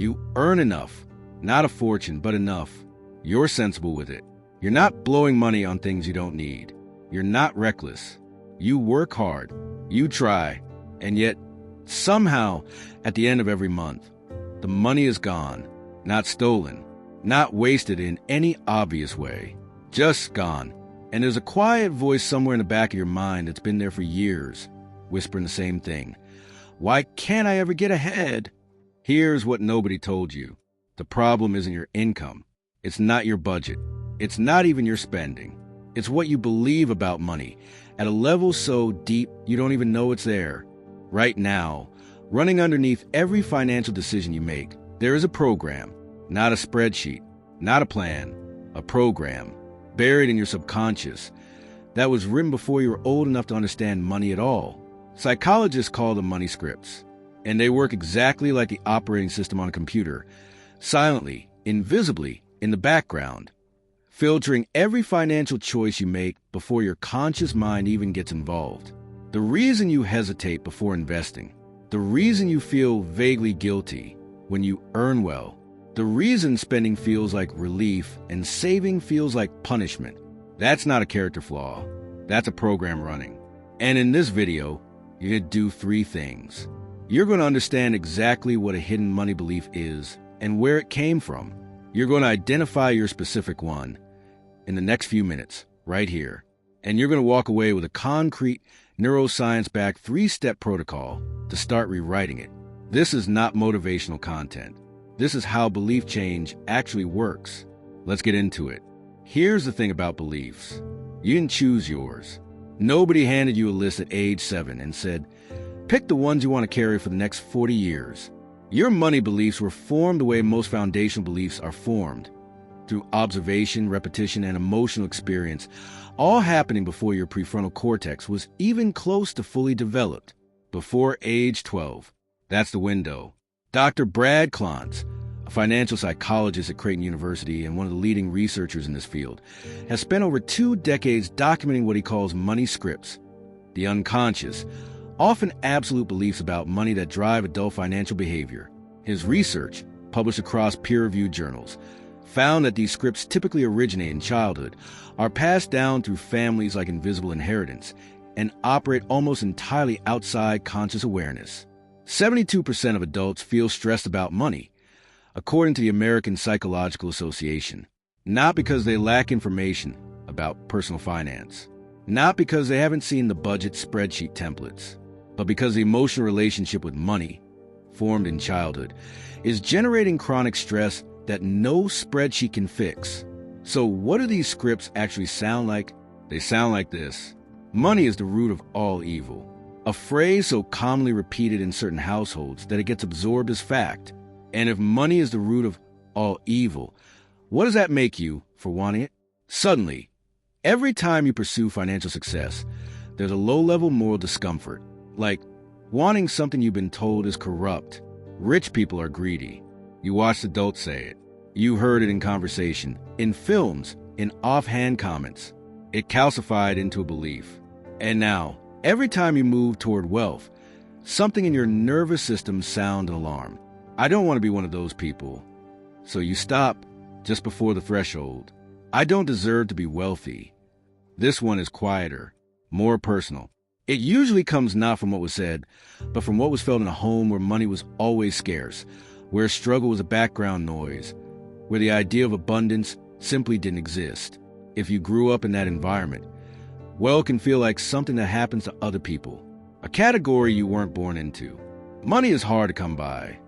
You earn enough, not a fortune, but enough. You're sensible with it. You're not blowing money on things you don't need. You're not reckless. You work hard. You try. And yet, somehow, at the end of every month, the money is gone, not stolen, not wasted in any obvious way, just gone. And there's a quiet voice somewhere in the back of your mind that's been there for years, whispering the same thing. Why can't I ever get ahead? Here's what nobody told you. The problem isn't your income. It's not your budget. It's not even your spending. It's what you believe about money at a level so deep you don't even know it's there. Right now, running underneath every financial decision you make, there is a program, not a spreadsheet, not a plan, a program buried in your subconscious that was written before you were old enough to understand money at all. Psychologists call them money scripts, and they work exactly like the operating system on a computer, silently, invisibly, in the background, filtering every financial choice you make before your conscious mind even gets involved. The reason you hesitate before investing, the reason you feel vaguely guilty when you earn well, the reason spending feels like relief and saving feels like punishment, that's not a character flaw. That's a program running. And in this video, you're going to do 3 things. You're going to understand exactly what a hidden money belief is and where it came from. You're going to identify your specific one in the next few minutes, right here. And you're going to walk away with a concrete, neuroscience-backed 3-step protocol to start rewriting it. This is not motivational content. This is how belief change actually works. Let's get into it. Here's the thing about beliefs. You didn't choose yours. Nobody handed you a list at age 7 and said, pick the ones you want to carry for the next 40 years. Your money beliefs were formed the way most foundational beliefs are formed, through observation, repetition, and emotional experience, all happening before your prefrontal cortex was even close to fully developed, before age 12. That's the window. Dr. Brad Klontz, a financial psychologist at Creighton University and one of the leading researchers in this field, has spent over 2 decades documenting what he calls money scripts, the unconscious, often absolute beliefs about money that drive adult financial behavior. His research, published across peer-reviewed journals, found that these scripts typically originate in childhood, are passed down through families like invisible inheritance, and operate almost entirely outside conscious awareness. 72% of adults feel stressed about money, according to the American Psychological Association, not because they lack information about personal finance, not because they haven't seen the budget spreadsheet templates, but because the emotional relationship with money, formed in childhood, is generating chronic stress that no spreadsheet can fix. So what do these scripts actually sound like? They sound like this. Money is the root of all evil. A phrase so commonly repeated in certain households that it gets absorbed as fact. And if money is the root of all evil, what does that make you for wanting it? Suddenly, every time you pursue financial success, there's a low-level moral discomfort, like wanting something you've been told is corrupt. Rich people are greedy. You watched adults say it. You heard it in conversation, in films, in offhand comments. It calcified into a belief. And now, every time you move toward wealth, something in your nervous system sounds an alarm. I don't want to be one of those people. So you stop just before the threshold. I don't deserve to be wealthy. This one is quieter, more personal. It usually comes not from what was said, but from what was felt in a home where money was always scarce, where struggle was a background noise, where the idea of abundance simply didn't exist. If you grew up in that environment, wealth can feel like something that happens to other people, a category you weren't born into. Money is hard to come by.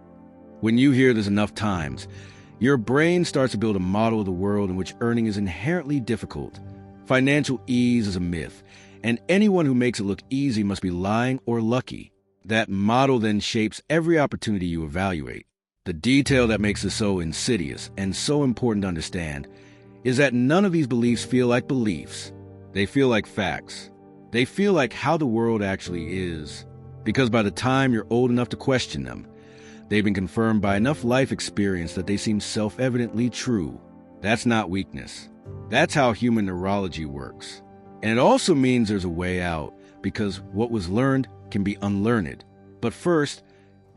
When you hear this enough times, your brain starts to build a model of the world in which earning is inherently difficult. Financial ease is a myth, and anyone who makes it look easy must be lying or lucky. That model then shapes every opportunity you evaluate. The detail that makes this so insidious and so important to understand is that none of these beliefs feel like beliefs. They feel like facts. They feel like how the world actually is. Because by the time you're old enough to question them, they've been confirmed by enough life experience that they seem self-evidently true. That's not weakness. That's how human neurology works. And it also means there's a way out, because what was learned can be unlearned. But first,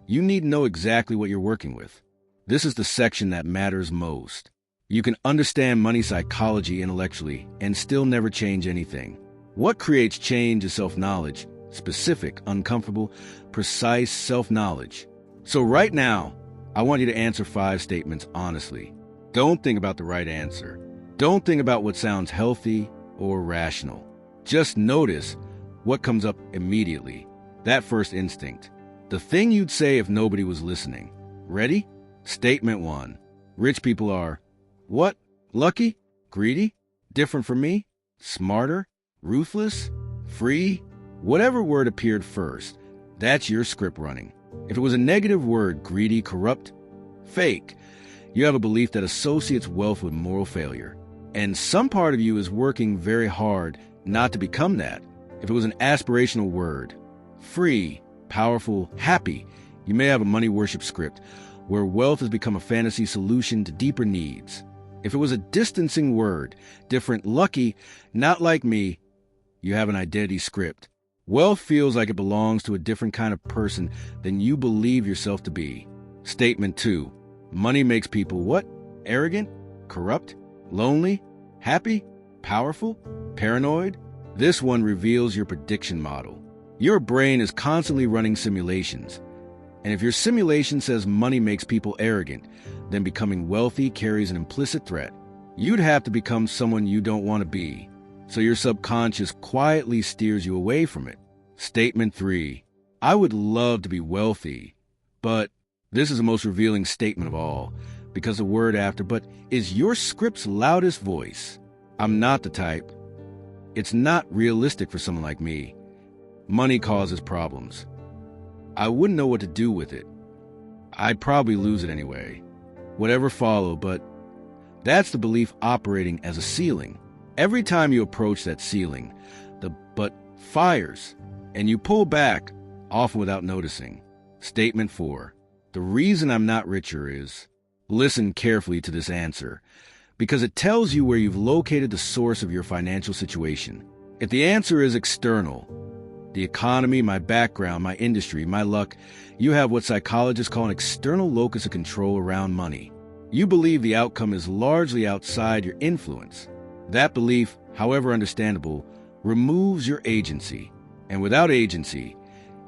you need to know exactly what you're working with. This is the section that matters most. You can understand money psychology intellectually and still never change anything. What creates change is self-knowledge, specific, uncomfortable, precise self-knowledge. So right now, I want you to answer 5 statements honestly. Don't think about the right answer. Don't think about what sounds healthy or rational. Just notice what comes up immediately. That first instinct. The thing you'd say if nobody was listening. Ready? Statement 1. Rich people are what? Lucky? Greedy? Different from me? Smarter? Ruthless? Free? Whatever word appeared first, that's your script running. If it was a negative word, greedy, corrupt, fake, you have a belief that associates wealth with moral failure. And some part of you is working very hard not to become that. If it was an aspirational word, free, powerful, happy, you may have a money worship script where wealth has become a fantasy solution to deeper needs. If it was a distancing word, different, lucky, not like me, you have an identity script. Wealth feels like it belongs to a different kind of person than you believe yourself to be. Statement 2. Money makes people what? Arrogant? Corrupt? Lonely? Happy? Powerful? Paranoid? This one reveals your prediction model. Your brain is constantly running simulations. And if your simulation says money makes people arrogant, then becoming wealthy carries an implicit threat. You'd have to become someone you don't want to be. So your subconscious quietly steers you away from it. Statement 3. I would love to be wealthy, but this is the most revealing statement of all, because the word after but is your script's loudest voice. I'm not the type. It's not realistic for someone like me. Money causes problems. I wouldn't know what to do with it. I'd probably lose it anyway. Whatever followed, but that's the belief operating as a ceiling. Every time you approach that ceiling, the but fires, and you pull back, often without noticing. Statement 4. The reason I'm not richer is, listen carefully to this answer, because it tells you where you've located the source of your financial situation. If the answer is external, the economy, my background, my industry, my luck, you have what psychologists call an external locus of control around money. You believe the outcome is largely outside your influence. That belief, however understandable, removes your agency. And without agency,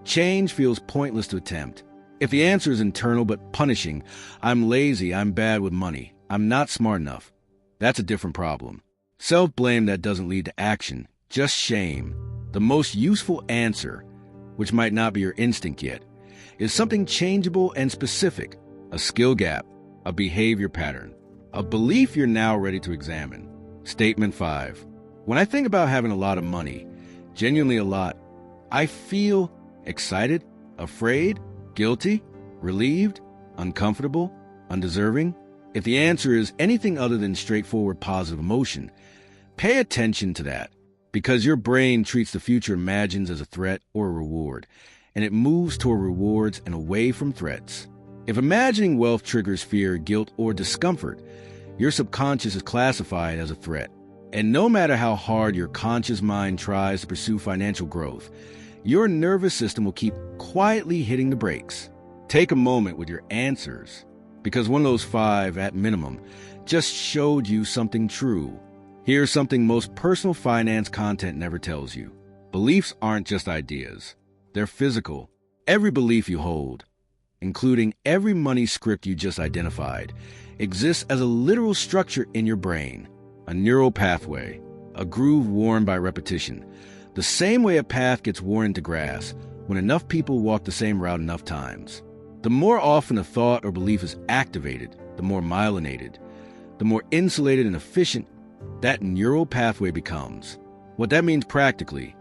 change feels pointless to attempt. If the answer is internal but punishing, I'm lazy, I'm bad with money, I'm not smart enough, that's a different problem. Self-blame that doesn't lead to action, just shame. The most useful answer, which might not be your instinct yet, is something changeable and specific, a skill gap, a behavior pattern, a belief you're now ready to examine. Statement 5. When I think about having a lot of money, genuinely a lot, I feel excited, afraid, guilty, relieved, uncomfortable, undeserving. If the answer is anything other than straightforward positive emotion, pay attention to that, because your brain treats the future imagines as a threat or a reward, and it moves toward rewards and away from threats. If imagining wealth triggers fear, guilt, or discomfort, your subconscious is classified as a threat. And no matter how hard your conscious mind tries to pursue financial growth, your nervous system will keep quietly hitting the brakes. Take a moment with your answers, because one of those 5, at minimum, just showed you something true. Here's something most personal finance content never tells you. Beliefs aren't just ideas. They're physical. Every belief you hold, including every money script you just identified, exists as a literal structure in your brain, a neural pathway, a groove worn by repetition, the same way a path gets worn into grass when enough people walk the same route enough times. The more often a thought or belief is activated, the more myelinated, the more insulated and efficient that neural pathway becomes. What that means practically,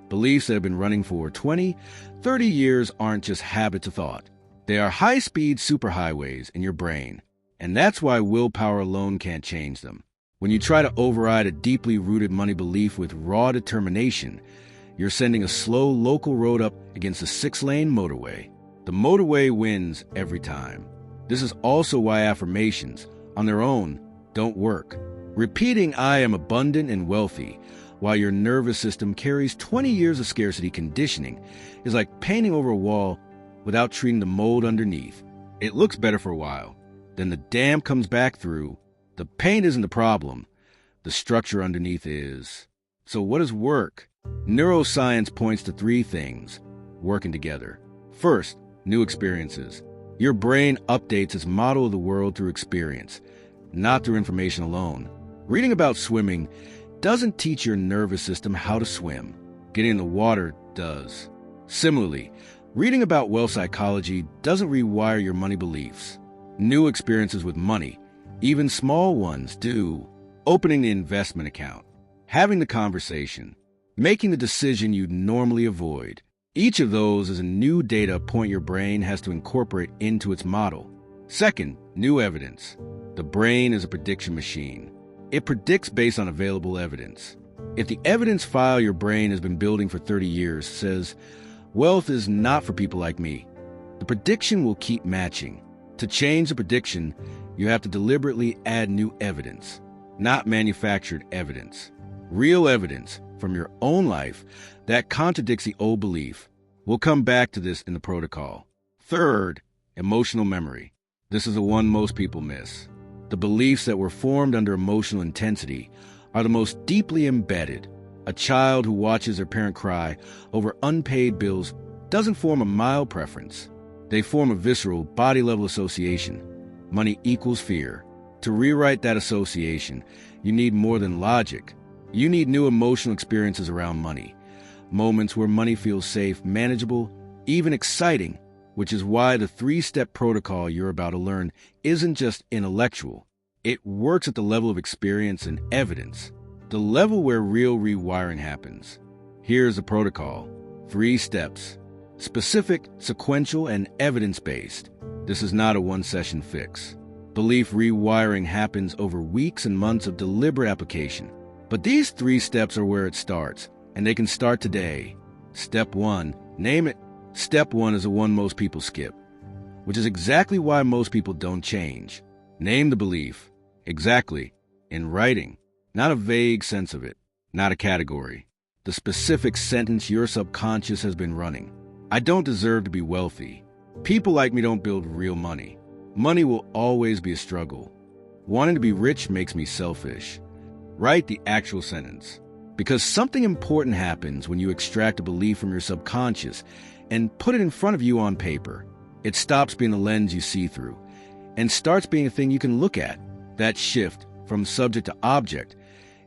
beliefs that have been running for 20, 30 years aren't just habits of thought. They are high-speed superhighways in your brain, and that's why willpower alone can't change them. When you try to override a deeply rooted money belief with raw determination, you're sending a slow local road up against a 6-lane motorway. The motorway wins every time. This is also why affirmations, on their own, don't work. Repeating "I am abundant and wealthy" while your nervous system carries 20 years of scarcity conditioning is like painting over a wall without treating the mold underneath. It looks better for a while, Then the dam comes back through. The paint isn't the problem. The structure underneath is. So what does work? Neuroscience points to three things working together. First, new experiences. Your brain updates its model of the world through experience, not through information alone. Reading about swimming doesn't teach your nervous system how to swim. Getting in the water does. Similarly, reading about wealth psychology doesn't rewire your money beliefs. New experiences with money, even small ones, do. Opening the investment account, having the conversation, making the decision you'd normally avoid. Each of those is a new data point your brain has to incorporate into its model. Second, new evidence. The brain is a prediction machine. It predicts based on available evidence. If the evidence file your brain has been building for 30 years says, wealth is not for people like me, the prediction will keep matching. To change the prediction, you have to deliberately add new evidence, not manufactured evidence. Real evidence from your own life that contradicts the old belief. We'll come back to this in the protocol. Third, emotional memory. This is the one most people miss. The beliefs that were formed under emotional intensity are the most deeply embedded. A child who watches their parent cry over unpaid bills doesn't form a mild preference. They form a visceral, body-level association. Money equals fear. To rewrite that association, you need more than logic. You need new emotional experiences around money. Moments where money feels safe, manageable, even exciting, which is why the three-step protocol you're about to learn isn't just intellectual. It works at the level of experience and evidence, the level where real rewiring happens. Here's the protocol. 3 steps. Specific, sequential, and evidence-based. This is not a one-session fix. Belief rewiring happens over weeks and months of deliberate application. But these 3 steps are where it starts, and they can start today. Step 1, name it. Step 1 is the one most people skip, which is exactly why most people don't change. Name the belief. Exactly. In writing. Not a vague sense of it. Not a category. The specific sentence your subconscious has been running. I don't deserve to be wealthy. People like me don't build real money. Money will always be a struggle. Wanting to be rich makes me selfish. Write the actual sentence. Because something important happens when you extract a belief from your subconscious and put it in front of you on paper. It stops being a lens you see through and starts being a thing you can look at. That shift from subject to object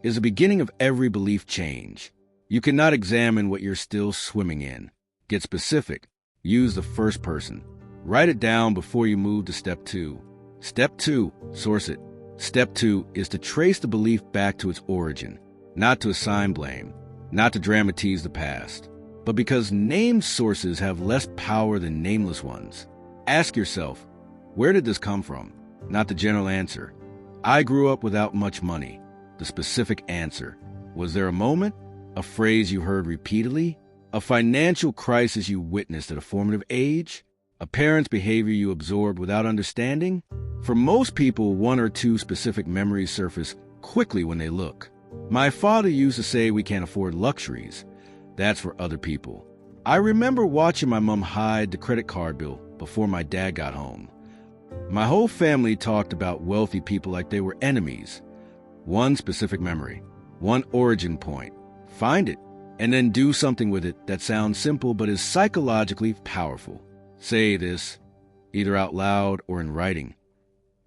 is the beginning of every belief change. You cannot examine what you're still swimming in. Get specific. Use the first person. Write it down before you move to step 2. Step 2, source it. Step 2 is to trace the belief back to its origin, not to assign blame, not to dramatize the past, but because named sources have less power than nameless ones. Ask yourself, where did this come from? Not the general answer. I grew up without much money. The specific answer. Was there a moment? A phrase you heard repeatedly? A financial crisis you witnessed at a formative age? A parent's behavior you absorbed without understanding? For most people, 1 or 2 specific memories surface quickly when they look. My father used to say we can't afford luxuries. That's for other people. I remember watching my mom hide the credit card bill before my dad got home. My whole family talked about wealthy people like they were enemies. 1 specific memory, 1 origin point. Find it, and then do something with it that sounds simple but is psychologically powerful. Say this, either out loud or in writing.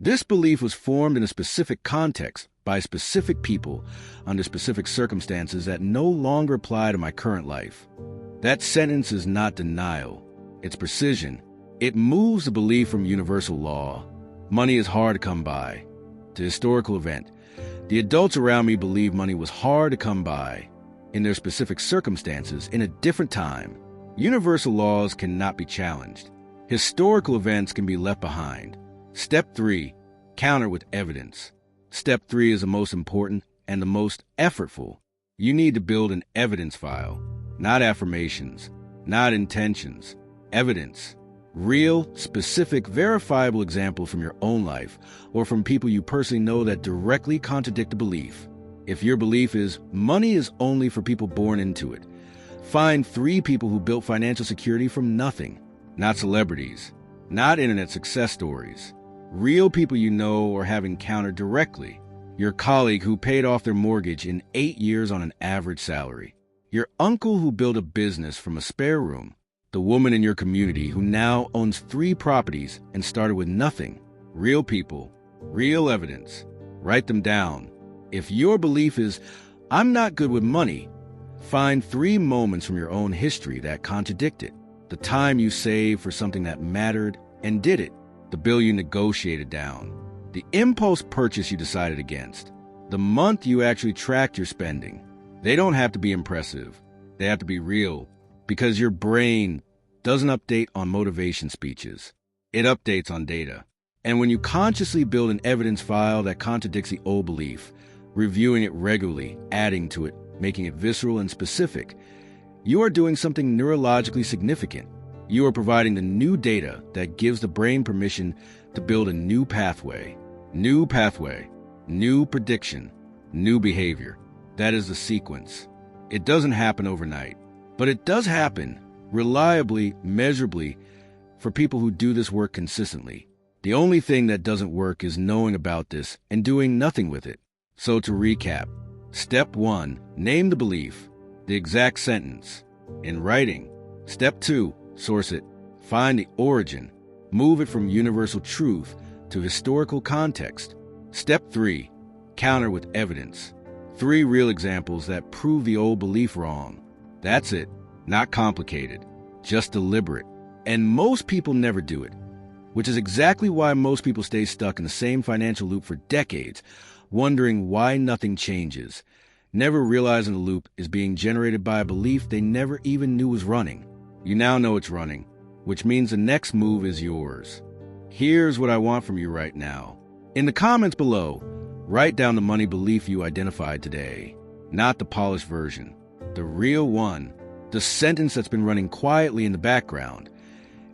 This belief was formed in a specific context by specific people under specific circumstances that no longer apply to my current life. That sentence is not denial. It's precision. It moves the belief from universal law. Money is hard to come by. To historical event. The adults around me believed money was hard to come by in their specific circumstances in a different time. Universal laws cannot be challenged. Historical events can be left behind. Step 3, counter with evidence. Step 3 is the most important and the most effortful. You need to build an evidence file, not affirmations, not intentions, evidence. Real, specific, verifiable example from your own life or from people you personally know that directly contradict the belief. If your belief is money is only for people born into it, find 3 people who built financial security from nothing, not celebrities, not internet success stories. Real people you know or have encountered directly. Your colleague who paid off their mortgage in 8 years on an average salary. Your uncle who built a business from a spare room. The woman in your community who now owns 3 properties and started with nothing. Real people, real evidence. Write them down. If your belief is, I'm not good with money, find 3 moments from your own history that contradict it. The time you saved for something that mattered and did it. The bill you negotiated down. The impulse purchase you decided against. The month you actually tracked your spending. They don't have to be impressive. They have to be real, because your brain doesn't update on motivation speeches. It updates on data. And when you consciously build an evidence file that contradicts the old belief, reviewing it regularly, adding to it, making it visceral and specific, you are doing something neurologically significant. You are providing the new data that gives the brain permission to build a new pathway, new prediction, new behavior. That is the sequence. It doesn't happen overnight, but it does happen reliably, measurably, for people who do this work consistently. The only thing that doesn't work is knowing about this and doing nothing with it. So to recap, Step 1, name the belief, the exact sentence, in writing. Step 2, source it. Find the origin. Move it from universal truth to historical context. Step 3, counter with evidence. 3 real examples that prove the old belief wrong. That's it. Not complicated, just deliberate. And most people never do it, which is exactly why most people stay stuck in the same financial loop for decades, wondering why nothing changes, never realizing the loop is being generated by a belief they never even knew was running. You now know it's running, which means the next move is yours. Here's what I want from you right now. In the comments below, write down the money belief you identified today, not the polished version, the real one, the sentence that's been running quietly in the background,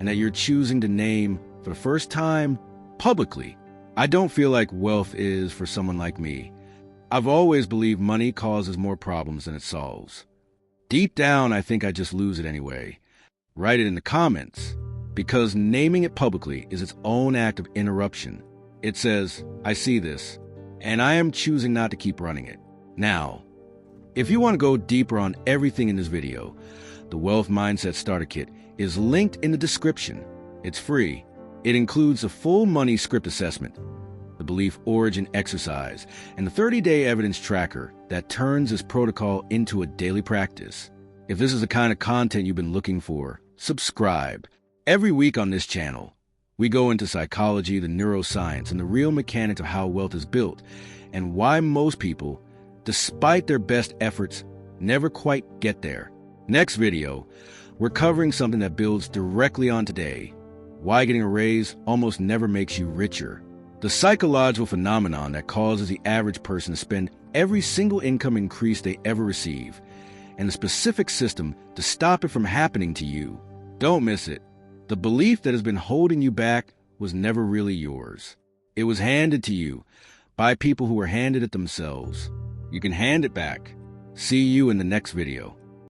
and that you're choosing to name for the first time publicly. I don't feel like wealth is for someone like me. I've always believed money causes more problems than it solves. Deep down, I think I just lose it anyway. Write it in the comments, because naming it publicly is its own act of interruption. It says, I see this, and I am choosing not to keep running it. Now, if you want to go deeper on everything in this video, the Wealth Mindset Starter Kit is linked in the description. It's free. It includes a full money script assessment, the belief origin exercise, and the 30-day evidence tracker that turns this protocol into a daily practice. If this is the kind of content you've been looking for, subscribe. Every week on this channel, we go into psychology, the neuroscience, and the real mechanics of how wealth is built, and why most people, despite their best efforts, never quite get there. Next video, we're covering something that builds directly on today: why getting a raise almost never makes you richer. The psychological phenomenon that causes the average person to spend every single income increase they ever receive, and the specific system to stop it from happening to you. Don't miss it. The belief that has been holding you back was never really yours. It was handed to you by people who were handed it themselves. You can hand it back. See you in the next video.